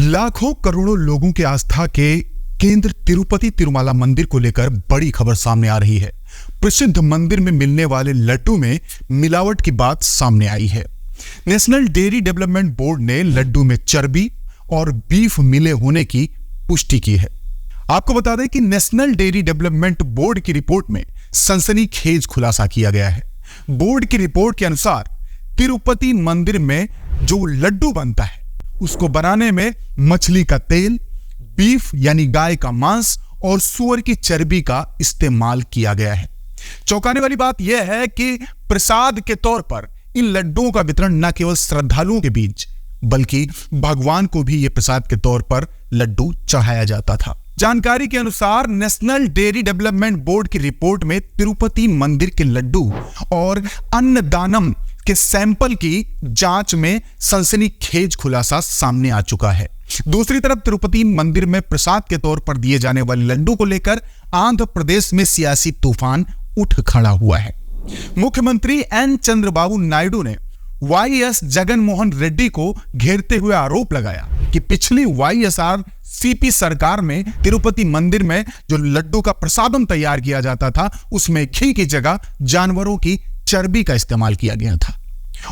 लाखों करोड़ों लोगों की आस्था के केंद्र तिरुपति तिरुमाला मंदिर को लेकर बड़ी खबर सामने आ रही है। प्रसिद्ध मंदिर में मिलने वाले लड्डू में मिलावट की बात सामने आई है। नेशनल डेयरी डेवलपमेंट बोर्ड ने लड्डू में चर्बी और बीफ मिले होने की पुष्टि की है। आपको बता दें कि नेशनल डेयरी डेवलपमेंट बोर्ड की रिपोर्ट में सनसनीखेज खुलासा किया गया है। बोर्ड की रिपोर्ट के अनुसार तिरुपति मंदिर में जो लड्डू बनता है उसको बनाने में मछली का तेल, बीफ यानी गाय का मांस और सुअर की चर्बी का इस्तेमाल किया गया है। चौंकाने वाली बात यह है कि प्रसाद के तौर पर इन लड्डुओं का वितरण न केवल श्रद्धालुओं के बीच बल्कि भगवान को भी यह प्रसाद के तौर पर लड्डू चढ़ाया जाता था। जानकारी के अनुसार नेशनल डेयरी डेवलपमेंट बोर्ड की रिपोर्ट में तिरुपति मंदिर के लड्डू और अन्नदानम के सैंपल की जांच में सनसनीखेज खुलासा सामने आ चुका है। दूसरी तरफ तिरुपति मंदिर में प्रसाद के तौर पर दिए जाने वाले लड्डू को लेकर आंध्र प्रदेश में सियासी तूफान उठ खड़ा हुआ है। मुख्यमंत्री एन चंद्रबाबू नायडू ने वाईएस जगन मोहन रेड्डी को घेरते हुए आरोप लगाया कि पिछली वाईएसआर-सीपी सरकार में तिरुपति मंदिर में जो लड्डू का प्रसादम तैयार किया जाता था उसमें घी की जगह जानवरों की चर्बी का इस्तेमाल किया गया था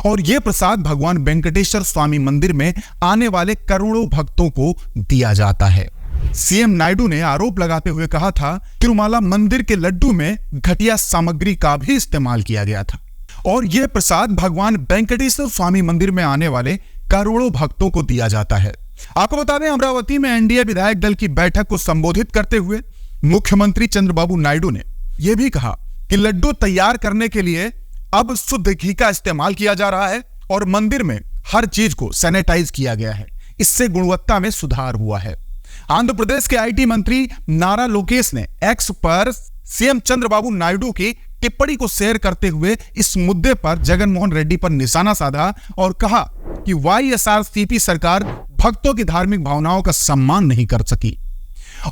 और यह प्रसाद भगवान वेंकटेश्वर स्वामी मंदिर में आने वाले करोड़ों भक्तों को दिया जाता है। सीएम नायडू ने आरोप लगाते हुए कहा था तिरुमाला मंदिर के लड्डू में घटिया सामग्री का भी इस्तेमाल किया गया था और यह प्रसाद भगवान वेंकटेश्वर स्वामी मंदिर में आने वाले करोड़ों भक्तों को दिया जाता है। आपको बता दें, अमरावती में एनडीए विधायक दल की बैठक को संबोधित करते हुए मुख्यमंत्री चंद्रबाबू नायडू ने यह भी कहा कि लड्डू तैयार करने के लिए अब शुद्ध घी का इस्तेमाल किया जा रहा है और मंदिर में हर चीज को सैनिटाइज किया गया है। इससे गुणवत्ता में सुधार हुआ है। आंध्र प्रदेश के आईटी मंत्री नारा लोकेश ने एक्स पर सीएम चंद्रबाबू नायडू की टिप्पणी को शेयर करते हुए इस मुद्दे पर जगन मोहन रेड्डी पर निशाना साधा और कहा कि वाईएसआर-सीपी सरकार भक्तों की धार्मिक भावनाओं का सम्मान नहीं कर सकी।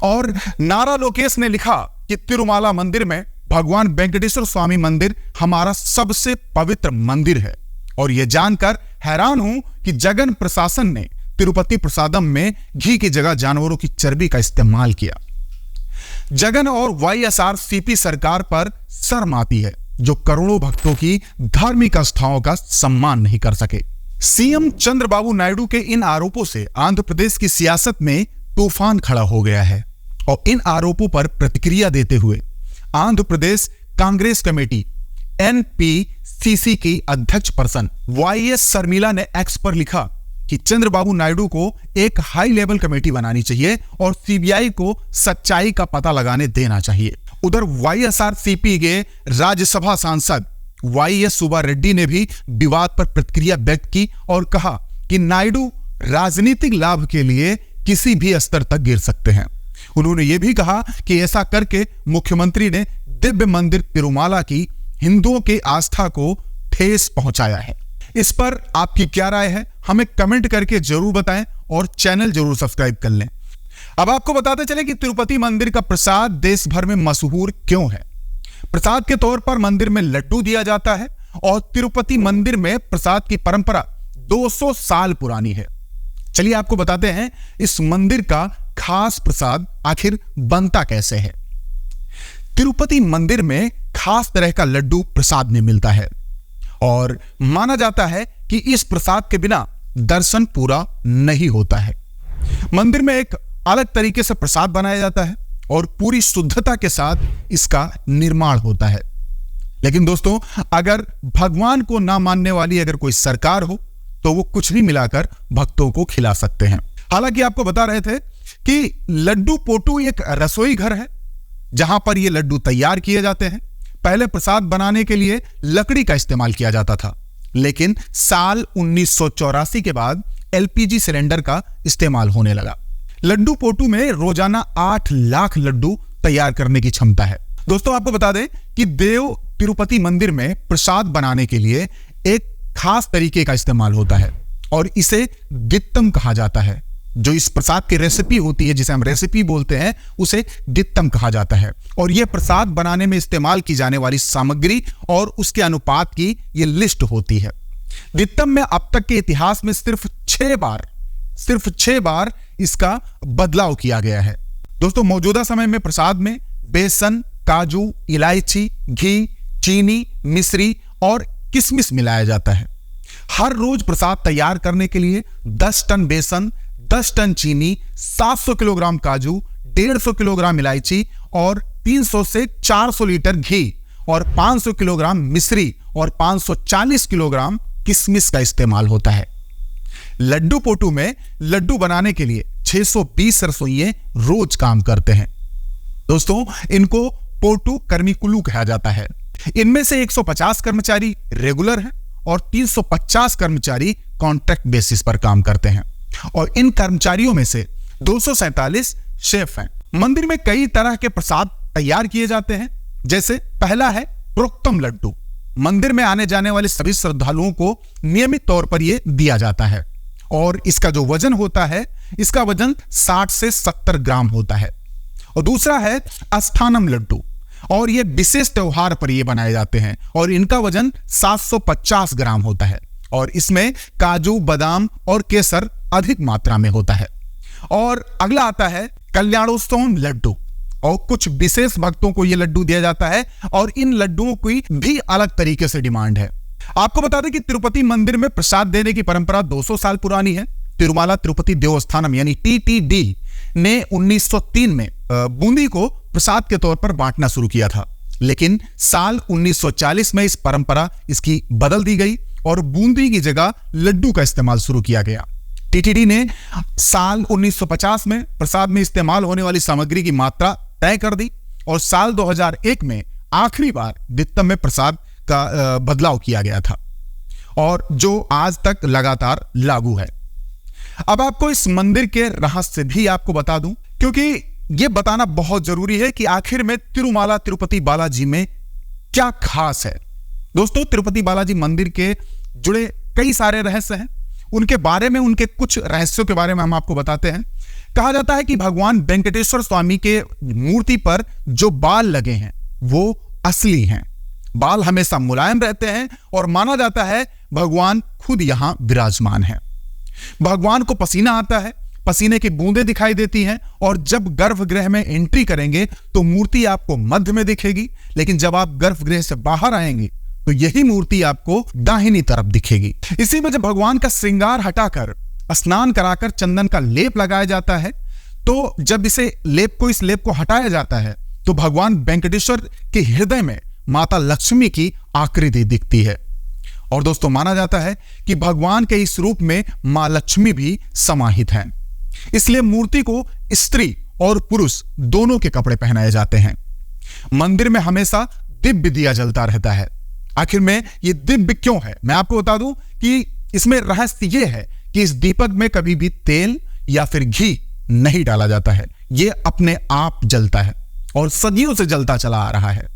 और नारा लोकेश ने लिखा कि तिरुमाला मंदिर में भगवान वेंकटेश्वर स्वामी मंदिर हमारा सबसे पवित्र मंदिर है और यह जानकर हैरान हूं कि जगन प्रशासन ने तिरुपति प्रसादम में घी की जगह जानवरों की चर्बी का इस्तेमाल किया। जगन और वाईएसआर-सीपी सरकार पर शर्म आती है जो करोड़ों भक्तों की धार्मिक आस्थाओं का सम्मान नहीं कर सके। सीएम चंद्रबाबू नायडू के इन आरोपों से आंध्र प्रदेश की सियासत में तूफान खड़ा हो गया है और इन आरोपों पर प्रतिक्रिया देते हुए आंध्र प्रदेश कांग्रेस कमेटी एनपीसीसी की अध्यक्ष पर्सन वाईएस शर्मिला ने एक्स पर लिखा कि चंद्रबाबू नायडू को एक हाई लेवल कमेटी बनानी चाहिए और सीबीआई को सच्चाई का पता लगाने देना चाहिए। उधर वाईएसआर-सीपी के राज्यसभा सांसद वाईएस सुब्बा रेड्डी ने भी विवाद पर प्रतिक्रिया व्यक्त की और कहा कि नायडू राजनीतिक लाभ के लिए किसी भी स्तर तक गिर सकते हैं। उन्होंने यह भी कहा कि ऐसा करके मुख्यमंत्री ने दिव्य मंदिर तिरुमाला की हिंदुओं की आस्था को ठेस पहुंचाया है। इस पर आपकी क्या राय है हमें कमेंट करके जरूर बताएं और चैनल जरूर सब्सक्राइब कर लें। अब आपको बताते चले कि तिरुपति मंदिर का प्रसाद देश भर में मशहूर क्यों है। प्रसाद के तौर पर मंदिर में लड्डू दिया जाता है और तिरुपति मंदिर में प्रसाद की परंपरा 200 साल पुरानी है। चलिए आपको बताते हैं इस मंदिर का खास प्रसाद आखिर बनता कैसे है। तिरुपति मंदिर में खास तरह का लड्डू प्रसाद में मिलता है और माना जाता है कि इस प्रसाद के बिना दर्शन पूरा नहीं होता है। मंदिर में एक अलग तरीके से प्रसाद बनाया जाता है और पूरी शुद्धता के साथ इसका निर्माण होता है। लेकिन दोस्तों, अगर भगवान को ना मानने वाली अगर कोई सरकार हो तो वो कुछ भी मिलाकर भक्तों को खिला सकते हैं। हालांकि आपको बता रहे थे कि लड्डू पोटू एक रसोई घर है जहां पर ये लड्डू तैयार किए जाते हैं। पहले प्रसाद बनाने के लिए लकड़ी का इस्तेमाल किया जाता था, लेकिन साल 1984 के बाद एलपीजी सिलेंडर का इस्तेमाल होने लगा। लड्डू पोटू में रोजाना 8 लाख लड्डू तैयार करने की क्षमता है। दोस्तों, आपको बता दें कि देव तिरुपति मंदिर में प्रसाद बनाने के लिए एक खास तरीके का इस्तेमाल होता है और इसे दित्तम कहा जाता है। जो इस प्रसाद की रेसिपी होती है, जिसे हम रेसिपी बोलते हैं, उसे दित्तम कहा जाता है और यह प्रसाद बनाने में इस्तेमाल की जाने वाली सामग्री और उसके अनुपात की यह लिस्ट होती है। दित्तम में अब तक के इतिहास में सिर्फ 6 बार इसका बदलाव किया गया है। दोस्तों, मौजूदा समय में प्रसाद में बेसन, काजू, इलायची, घी, चीनी, मिश्री और किशमिश मिलाया जाता है। हर रोज प्रसाद तैयार करने के लिए 10 टन बेसन, 10 टन चीनी, 700 किलोग्राम काजू, 150 किलोग्राम इलायची और 300 से 400 लीटर घी और 500 किलोग्राम मिश्री और 540 किलोग्राम किशमिश का इस्तेमाल होता है। लड्डू पोटू में लड्डू बनाने के लिए 620 रसोइये रोज काम करते हैं। दोस्तों, इनको पोटू कर्मिकुलू कहा जाता है। इनमें से 150 कर्मचारी रेगुलर हैं और 350 कर्मचारी कॉन्ट्रैक्ट बेसिस पर काम करते हैं और इन कर्मचारियों में से 247 शेफ हैं। मंदिर में कई तरह के प्रसाद तैयार किए जाते हैं। जैसे पहला है प्रोक्तम लड्डू। मंदिर में आने जाने वाले सभी श्रद्धालुओं को नियमित तौर पर यह दिया जाता है और इसका जो वजन होता है, इसका वजन 60 से 70 ग्राम होता है। और दूसरा है अस्थानम लड्डू और ये विशेष त्योहार पर ये बनाए जाते हैं और इनका वजन 750 ग्राम होता है और इसमें काजू, बादाम और केसर अधिक मात्रा में होता है। और अगला आता है कल्याणोत्सव लड्डू और कुछ विशेष भक्तों को यह लड्डू दिया जाता है और इन लड्डुओं की भी अलग तरीके से डिमांड है। आपको बता दें कि तिरुपति मंदिर में प्रसाद देने की परंपरा 200 साल पुरानी है। तिरुमाला तिरुपति देवस्थानम यानी टीटीडी ने 1903 में बूंदी को प्रसाद के तौर पर बांटना शुरू किया था, लेकिन साल 1940 में इस परंपरा इसकी बदल दी गई और बूंदी की जगह लड्डू का इस्तेमाल शुरू किया गया। टीटीडी ने साल 1950 में प्रसाद में इस्तेमाल होने वाली सामग्री की मात्रा तय कर दी और साल 2001 में आखिरी बार द्वितम में प्रसाद का बदलाव किया गया था और जो आज तक लगातार लागू है। अब आपको इस मंदिर के रहस्य भी आपको बता दूं, क्योंकि यह बताना बहुत जरूरी है कि आखिर में तिरुमाला तिरुपति बालाजी में क्या खास है। दोस्तों, तिरुपति बालाजी मंदिर के जुड़े कई सारे रहस्य हैं। उनके बारे में, उनके कुछ रहस्यों के बारे में हम आपको बताते हैं। कहा जाता है कि भगवान वेंकटेश्वर स्वामी के मूर्ति पर जो बाल लगे हैं वो असली हैं। बाल हमेशा मुलायम रहते हैं और माना जाता है भगवान खुद यहां विराजमान है। भगवान को पसीना आता है, पसीने की बूंदें दिखाई देती हैं और जब गर्भगृह में एंट्री करेंगे तो मूर्ति आपको मध्य में दिखेगी, लेकिन जब आप गर्भगृह से बाहर आएंगे तो यही मूर्ति आपको दाहिनी तरफ दिखेगी। इसी में जब भगवान का श्रृंगार हटाकर स्नान कराकर चंदन का लेप लगाया जाता है, तो जब इस लेप को हटाया जाता है तो भगवान वेंकटेश्वर के हृदय में माता लक्ष्मी की आकृति दिखती है। और दोस्तों, माना जाता है कि भगवान के इस रूप में मां लक्ष्मी भी समाहित हैं। इसलिए मूर्ति को स्त्री और पुरुष दोनों के कपड़े पहनाए जाते हैं। मंदिर में हमेशा दिव्य दिया जलता रहता है। आखिर में ये दिव्य क्यों है, मैं आपको बता दूं कि इसमें रहस्य ये है कि इस दीपक में कभी भी तेल या फिर घी नहीं डाला जाता है। ये अपने आप जलता है और सदियों से जलता चला आ रहा है।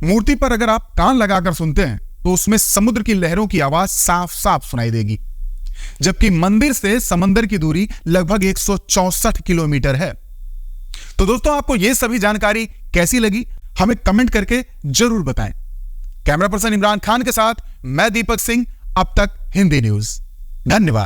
मूर्ति पर अगर आप कान लगाकर सुनते हैं तो उसमें समुद्र की लहरों की आवाज साफ साफ सुनाई देगी, जबकि मंदिर से समंदर की दूरी लगभग 164 किलोमीटर है। तो दोस्तों, आपको यह सभी जानकारी कैसी लगी हमें कमेंट करके जरूर बताएं। कैमरा पर्सन इमरान खान के साथ मैं दीपक सिंह, अब तक हिंदी न्यूज। धन्यवाद।